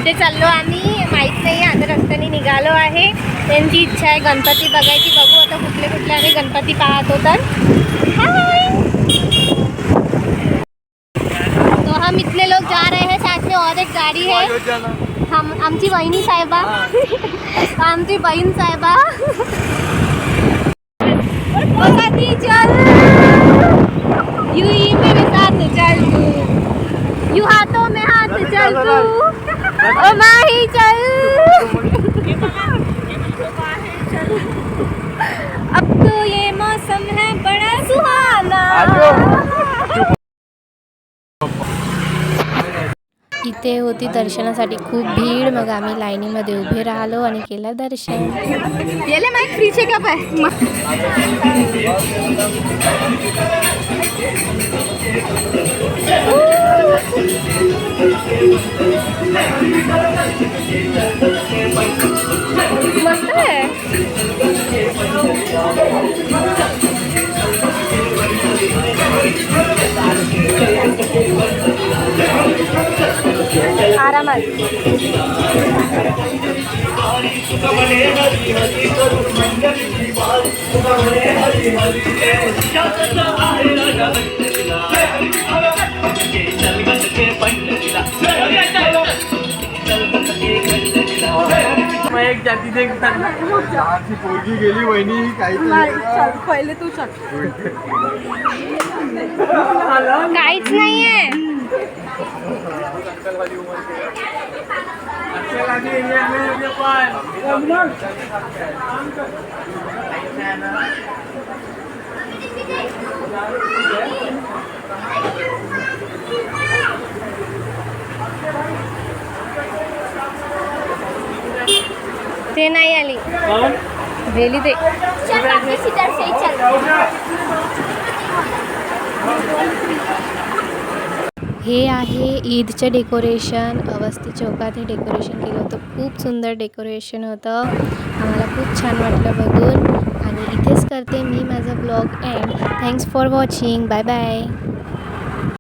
कुठे चाललो आम्ही माहीत नाही. आता रस्त्याने निघालो आहे. त्यांची इच्छा आहे गणपती बघायची. बघू आता कुठले कुठले आम्ही गणपती पाहतो. तर तो हम इतने लोग जा रहे हैं. साथ में और एक गाड़ी है. हम आमची वहिनी साहेबा आमची बहीण साहेबा चल यू ही मेरे साथ चल तू यू हाथों में हाथ चल तू ओ माही चल अब तो ये मौसम है बड़ा सुहाना. इथे होती दर्शनासाठी खूप भीड. मग आम्ही लाईनीमध्ये उभे राहिलो आणि केलं दर्शन. गेले माईक फ्रीचे का पाय मस्त आहे. आरामात एक जाती पोरगी गेली वहिनी काही पहिले तू चल. काहीच नाहीये. ते नाही आली गेली ते. हे आहे ईदचं डेकोरेशन. अवस्थी चौकात हे डेकोरेशन केलं होतं. खूप सुंदर डेकोरेशन होतं. आम्हाला खूप छान वाटलं बघून. आणि इथेच करते मी माझा blog end. Thanks for watching. Bye bye.